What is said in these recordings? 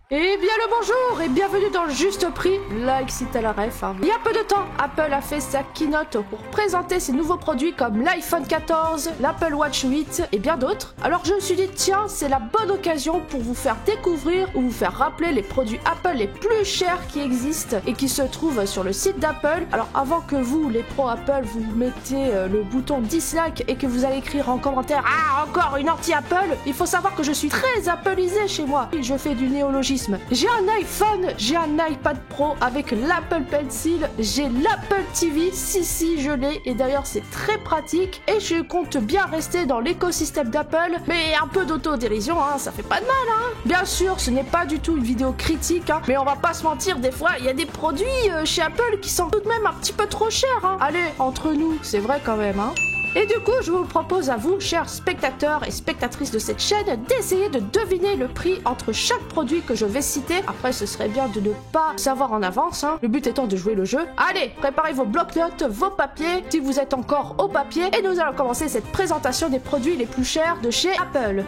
Eh bien le bonjour et bienvenue dans le juste prix, like si t'as la ref. Il y a peu de temps, Apple a fait sa keynote pour présenter ses nouveaux produits comme l'iPhone 14, l'Apple Watch 8 et bien d'autres. Alors je me suis dit tiens, c'est la bonne occasion pour vous faire découvrir ou vous faire rappeler les produits Apple les plus chers qui existent et qui se trouvent sur le site d'Apple. Alors avant que vous, les pros Apple, vous mettiez le bouton dislike et que vous allez écrire en commentaire « Ah, encore une anti-Apple », il faut savoir que je suis très Appleisé chez moi. Je fais du néologisme. J'ai un iPhone, j'ai un iPad Pro avec l'Apple Pencil, j'ai l'Apple TV, si je l'ai, et d'ailleurs c'est très pratique, et je compte bien rester dans l'écosystème d'Apple, mais un peu d'autodérision, ça fait pas de mal, Bien sûr, ce n'est pas du tout une vidéo critique, mais on va pas se mentir, des fois, il y a des produits chez Apple qui sont tout de même un petit peu trop chers, Allez, entre nous, c'est vrai quand même, Et du coup, je vous propose à vous, chers spectateurs et spectatrices de cette chaîne, d'essayer de deviner le prix entre chaque produit que je vais citer. Après, ce serait bien de ne pas savoir en avance, Le but étant de jouer le jeu. Allez, préparez vos bloc-notes, vos papiers, si vous êtes encore au papier, et nous allons commencer cette présentation des produits les plus chers de chez Apple.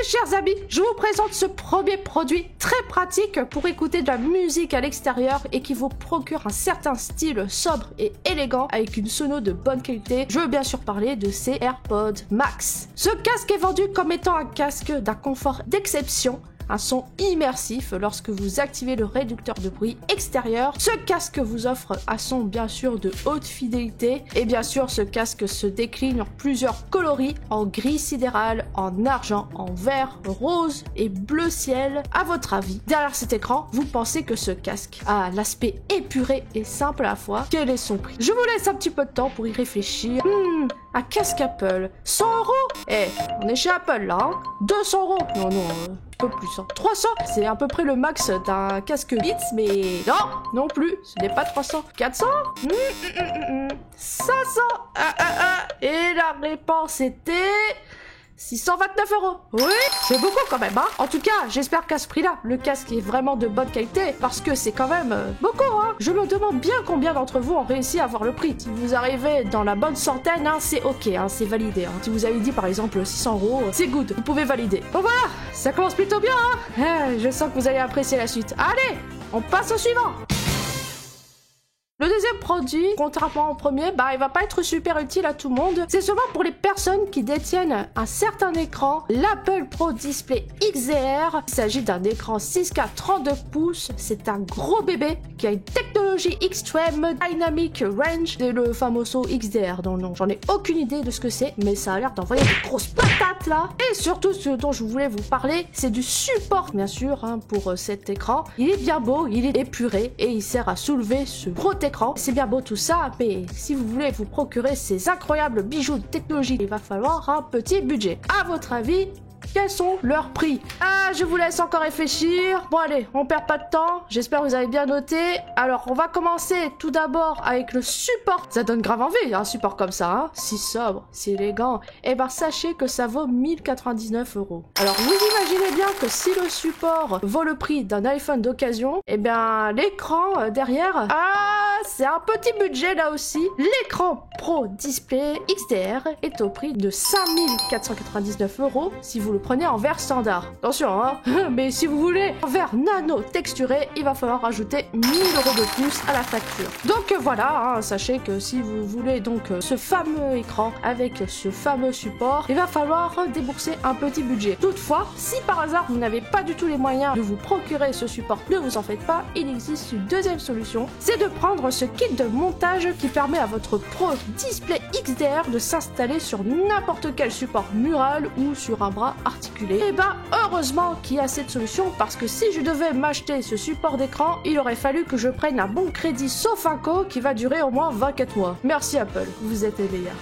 Chers amis, je vous présente ce premier produit très pratique pour écouter de la musique à l'extérieur et qui vous procure un certain style sobre et élégant avec une sono de bonne qualité. Je veux bien sûr parler de ces AirPods Max. Ce casque est vendu comme étant un casque d'un confort d'exception, un son immersif lorsque vous activez le réducteur de bruit extérieur. Ce casque vous offre un son bien sûr de haute fidélité et bien sûr ce casque se décline en plusieurs coloris, en gris sidéral, en argent, en vert, rose et bleu ciel. À votre avis, derrière cet écran, vous pensez que ce casque a l'aspect épuré et simple à la fois? Quel est son prix? Je vous laisse un petit peu de temps pour y réfléchir. Un casque Apple, 100 €? On est chez Apple là, 200 €? Non, un peu plus, 300, c'est à peu près le max d'un casque Beats, mais non plus, ce n'est pas 300. 400? 500? Et la réponse était 629 €. Oui, c'est beaucoup quand même, En tout cas, j'espère qu'à ce prix-là, le casque est vraiment de bonne qualité, parce que c'est quand même beaucoup, Je me demande bien combien d'entre vous ont réussi à avoir le prix. Si vous arrivez dans la bonne centaine, c'est ok, c'est validé. Si vous avez dit par exemple 600 €, c'est good, vous pouvez valider. Bon voilà, ça commence plutôt bien, Je sens que vous allez apprécier la suite. Allez, on passe au suivant. Le deuxième produit, contrairement au premier, il va pas être super utile à tout le monde. C'est seulement pour les personnes qui détiennent un certain écran, l'Apple Pro Display XDR. Il s'agit d'un écran 6K 32 pouces. C'est un gros bébé qui a une technologie Extreme Dynamic Range. C'est le fameux XDR dans le nom. J'en ai aucune idée de ce que c'est, mais ça a l'air d'envoyer des grosses patates là. Et surtout, ce dont je voulais vous parler, c'est du support, bien sûr, pour cet écran. Il est bien beau, il est épuré et il sert à soulever ce gros écran. C'est bien beau tout ça, mais si vous voulez vous procurer ces incroyables bijoux de technologie, il va falloir un petit budget. À votre avis, quels sont leurs prix? Je vous laisse encore réfléchir. Bon allez, on perd pas de temps. J'espère que vous avez bien noté. Alors, on va commencer tout d'abord avec le support. Ça donne grave envie, un support comme ça, Si sobre, si élégant. Sachez que ça vaut 1099 €. Alors, vous imaginez bien que si le support vaut le prix d'un iPhone d'occasion, l'écran derrière, c'est un petit budget là aussi. L'écran Pro Display XDR est au prix de 5499 € si vous le prenez en verre standard. Attention, mais si vous voulez en verre nano texturé, il va falloir rajouter 1000 € de plus à la facture. Donc voilà, sachez que si vous voulez donc ce fameux écran avec ce fameux support, il va falloir débourser un petit budget. Toutefois, si par hasard vous n'avez pas du tout les moyens de vous procurer ce support, ne vous en faites pas, il existe une deuxième solution, c'est de prendre ce kit de montage qui permet à votre Pro Display XDR de s'installer sur n'importe quel support mural ou sur un bras articulé. Heureusement qu'il y a cette solution, parce que si je devais m'acheter ce support d'écran, il aurait fallu que je prenne un bon crédit Sofinco qui va durer au moins 24 mois. Merci Apple, vous êtes les meilleurs.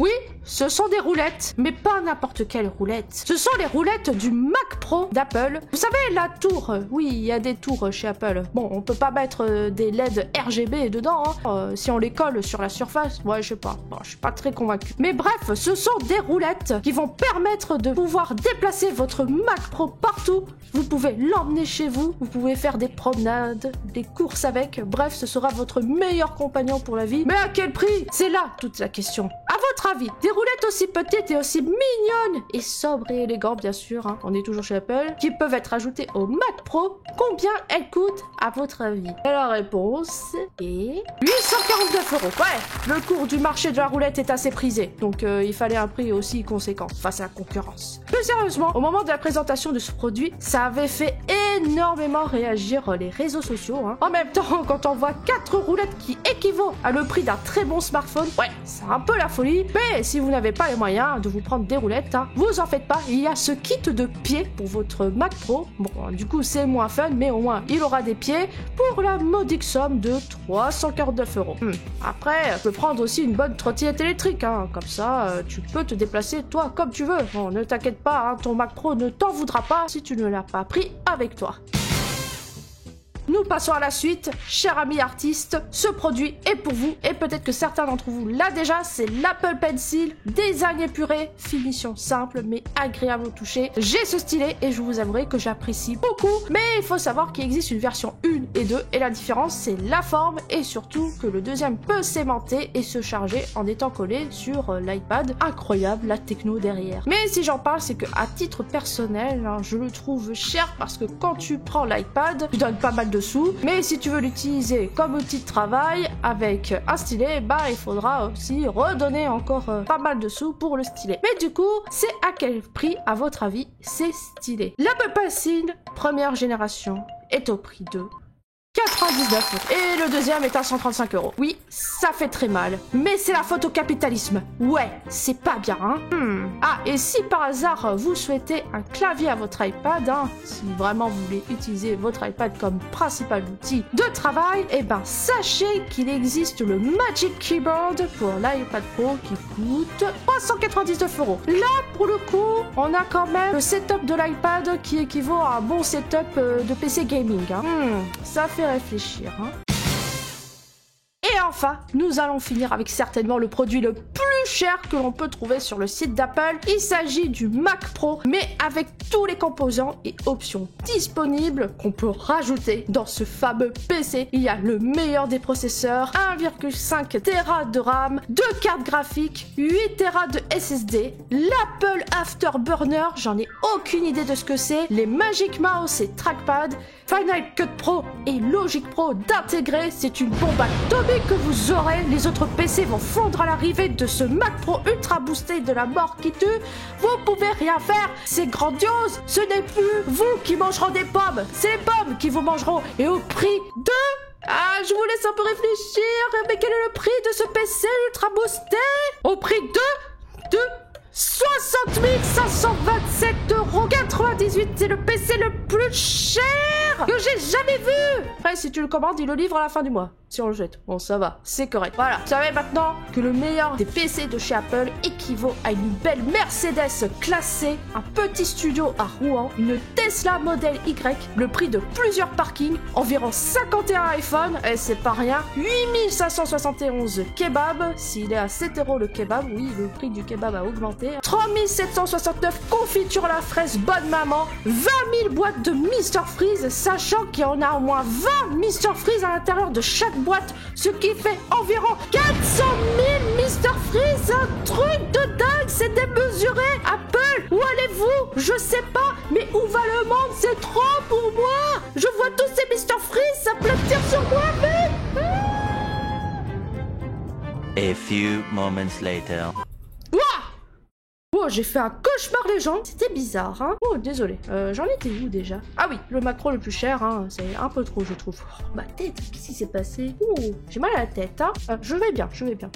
Oui, ce sont des roulettes, mais pas n'importe quelle roulette. Ce sont les roulettes du Mac Pro d'Apple. Vous savez, la tour, oui, il y a des tours chez Apple. Bon, on peut pas mettre des LED RGB dedans, hein. Si on les colle sur la surface, ouais, je sais pas. Bon, je suis pas très convaincu. Mais bref, ce sont des roulettes qui vont permettre de pouvoir déplacer votre Mac Pro partout. Vous pouvez l'emmener chez vous, vous pouvez faire des promenades, des courses avec. Bref, ce sera votre meilleur compagnon pour la vie. Mais à quel prix? C'est là toute la question. À votre avis, des roulettes aussi petites et aussi mignonnes et sobres et élégantes, bien sûr, hein, on est toujours chez Apple, qui peuvent être ajoutées au Mac Pro, combien elles coûtent à votre avis? Et la réponse est 849 €. Ouais, le cours du marché de la roulette est assez prisé, donc il fallait un prix aussi conséquent face à la concurrence. Plus sérieusement, au moment de la présentation de ce produit, ça avait fait énormément réagir les réseaux sociaux, hein. En même temps, quand on voit 4 roulettes qui équivaut à le prix d'un très bon smartphone, ouais, c'est un peu la folie. Mais si vous n'avez pas les moyens de vous prendre des roulettes, hein, vous en faites pas, il y a ce kit de pieds pour votre Mac Pro. Bon, du coup c'est moins fun, mais au moins il aura des pieds pour la modique somme de 349 €. Après, tu peux prendre aussi une bonne trottinette électrique, hein. Comme ça tu peux te déplacer toi comme tu veux. Bon, ne t'inquiète pas, hein, ton Mac Pro ne t'en voudra pas si tu ne l'as pas pris avec toi. Nous passons à la suite, cher ami artiste, ce produit est pour vous et peut-être que certains d'entre vous l'ont déjà, c'est l'Apple Pencil, design épuré, finition simple mais agréable au toucher. J'ai ce stylet et je vous avouerai que j'apprécie beaucoup, mais il faut savoir qu'il existe une version 1 et 2 et la différence c'est la forme et surtout que le deuxième peut s'aimanter et se charger en étant collé sur l'iPad. Incroyable la techno derrière. Mais si j'en parle, c'est que à titre personnel, hein, je le trouve cher parce que quand tu prends l'iPad, tu donnes pas mal de sous, mais si tu veux l'utiliser comme outil de travail avec un stylet, bah il faudra aussi redonner encore pas mal de sous pour le stylet. Mais du coup, c'est à quel prix à votre avis ces stylets? L'Apple Pencil première génération est au prix de 99 € et le deuxième est à 135 €. Oui, ça fait très mal, mais c'est la faute au capitalisme. Ouais, c'est pas bien, hein. Ah, et si par hasard vous souhaitez un clavier à votre iPad, hein, si vraiment vous voulez utiliser votre iPad comme principal outil de travail, eh ben sachez qu'il existe le Magic Keyboard pour l'iPad Pro qui coûte 399 €. Là, pour le coup, on a quand même le setup de l'iPad qui équivaut à un bon setup de PC gaming, hein. Ça fait réfléchir, hein. Et enfin, nous allons finir avec certainement le produit le plus cher que l'on peut trouver sur le site d'Apple. Il s'agit du Mac Pro, mais avec tous les composants et options disponibles qu'on peut rajouter dans ce fameux PC. Il y a le meilleur des processeurs, 1,5 Tera de RAM, 2 cartes graphiques, 8 Tera de SSD, l'Apple Afterburner, j'en ai aucune idée de ce que c'est, les Magic Mouse et Trackpad, Final Cut Pro et Logic Pro d'intégrer, c'est une bombe atomique que vous aurez. Les autres PC vont fondre à l'arrivée de ce Mac Pro ultra boosté de la mort qui tue. Vous pouvez rien faire, c'est grandiose. Ce n'est plus vous qui mangeront des pommes, c'est les pommes qui vous mangeront. Et au prix de... Ah, je vous laisse un peu réfléchir. Mais quel est le prix de ce PC ultra boosté? Au prix de 60 527,98 €. C'est le PC le plus cher que j'ai jamais vu. Après, si tu le commandes, il le livre à la fin du mois. Si on le jette, bon ça va, c'est correct. Voilà, vous savez maintenant que le meilleur des PC de chez Apple équivaut à une belle Mercedes classée, un petit studio à Rouen, une Tesla Model Y, le prix de plusieurs parkings, environ 51 iPhones, et c'est pas rien, 8571 kebabs, s'il est à 7 € le kebab, oui, le prix du kebab a augmenté, 3769 confitures à la fraise bonne maman, 20 000 boîtes de Mr Freeze, sachant qu'il y en a au moins 20 Mr Freeze à l'intérieur de chaque boîte, ce qui fait environ 400 000 Mr Freeze, un truc de dingue, c'est démesuré. Apple, où allez-vous? Je sais pas, mais où va le monde? C'est trop pour moi. Je vois tous ces Mr Freeze s'aplatir sur moi, mais... A few moments later. Ouah! Oh, j'ai fait un cauchemar les gens. C'était bizarre, hein. Oh, désolé. J'en étais où déjà? Ah oui, le macro le plus cher, hein. C'est un peu trop, je trouve. Oh, ma tête, qu'est-ce qui s'est passé? Oh, j'ai mal à la tête, hein. Je vais bien,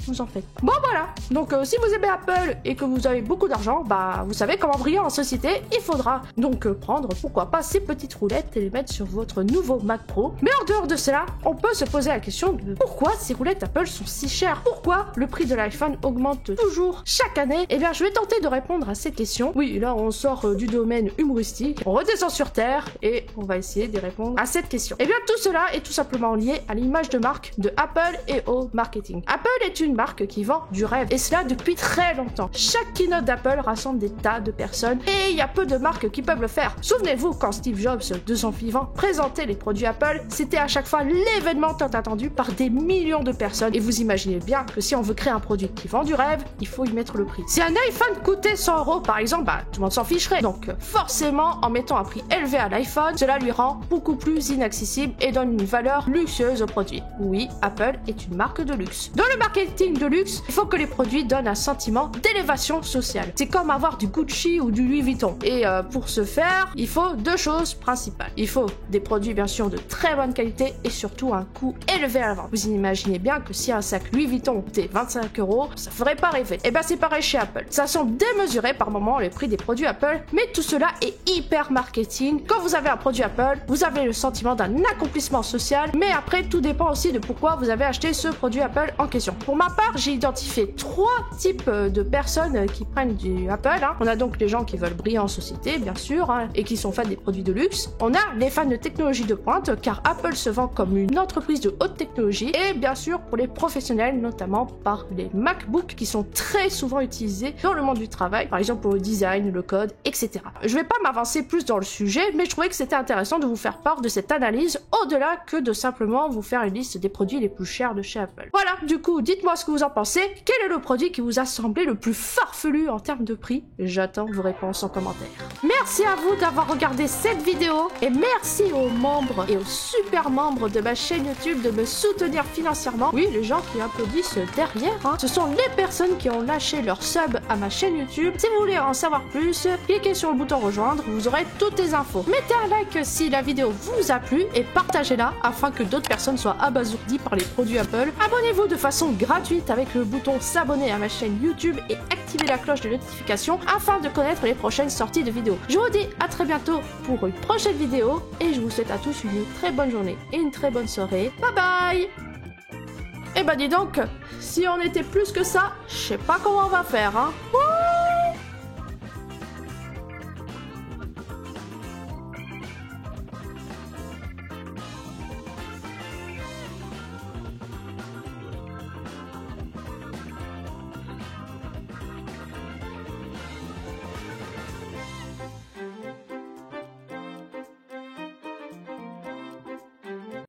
vous en faites pas. Bon, voilà. Donc, si vous aimez Apple et que vous avez beaucoup d'argent, bah, vous savez comment briller en société. Il faudra donc prendre, pourquoi pas, ces petites roulettes et les mettre sur votre nouveau Mac Pro. Mais en dehors de cela, on peut se poser la question de pourquoi ces roulettes Apple sont si chères? Pourquoi le prix de l'iPhone augmente toujours chaque année? Eh bien, je vais tenter de répondre à cette question. Oui, là, on sort du domaine humoristique, on redescend sur Terre et on va essayer de répondre à cette question. Eh bien, tout cela est tout simplement lié à l'image de marque de Apple et au marketing. Apple est une marque qui vend du rêve, et cela depuis très longtemps. Chaque keynote d'Apple rassemble des tas de personnes, et il y a peu de marques qui peuvent le faire. Souvenez-vous, quand Steve Jobs, de son vivant, présentait les produits Apple, c'était à chaque fois l'événement tant attendu par des millions de personnes, et vous imaginez bien que si on veut créer un produit qui vend du rêve, il faut y mettre le prix. Si un iPhone coûtait 100 € par exemple, bah tout le monde s'en ficherait. Donc forcément, en mettant un prix élevé à l'iPhone, cela lui rend beaucoup plus inaccessible et donne une valeur luxueuse au produit. Oui, Apple est une marque de luxe. Dans le marketing de luxe, il faut que les produits donnent un sentiment d'élévation sociale. C'est comme avoir du Gucci ou du Louis Vuitton. Et pour ce faire, il faut deux choses principales. Il faut des produits bien sûr de très bonne qualité et surtout un coût élevé à la vente. Vous imaginez bien que si un sac Louis Vuitton coûtait 25 €, ça ferait pas rêver. Et ben c'est pareil chez Apple. Ça semble démesuré par moment les prix des produits Apple, mais tout cela est hyper marketing. Quand vous avez un produit Apple, vous avez le sentiment d'un accomplissement social, mais après tout dépend aussi de pourquoi vous avez acheté ce produit Apple en question. Pour ma part, j'ai identifié 3 types de personnes qui prennent du Apple. Hein. On a donc les gens qui veulent briller en société, bien sûr, hein, et qui sont fans des produits de luxe. On a les fans de technologie de pointe, car Apple se vend comme une entreprise de haute technologie, et bien sûr pour les professionnels, notamment par les MacBooks qui sont très souvent utilisés dans le monde du travail, par exemple pour le design, le code, etc. Je vais pas m'avancer plus dans le sujet, mais je trouvais que c'était intéressant de vous faire part de cette analyse, au-delà que de simplement vous faire une liste des produits les plus chers de chez Apple. Voilà, du coup, dites-moi ce que vous en pensez. Quel est le produit qui vous a semblé le plus farfelu en termes de prix? J'attends vos réponses en commentaire. Merci à vous d'avoir regardé cette vidéo, et merci aux membres et aux super membres de ma chaîne YouTube de me soutenir financièrement. Oui, les gens qui applaudissent derrière, hein. Ce sont les personnes qui ont lâché leur sub à ma chaîne YouTube. Si vous voulez en savoir plus, cliquez sur le bouton rejoindre, vous aurez toutes les infos. Mettez un like si la vidéo vous a plu et partagez-la afin que d'autres personnes soient abasourdies par les produits Apple. Abonnez-vous de façon gratuite avec le bouton s'abonner à ma chaîne YouTube et activez la cloche de notification afin de connaître les prochaines sorties de vidéos. Je vous dis à très bientôt pour une prochaine vidéo et je vous souhaite à tous une très bonne journée et une très bonne soirée. Bye bye! Eh ben dis donc, si on était plus que ça, je sais pas comment on va faire, hein.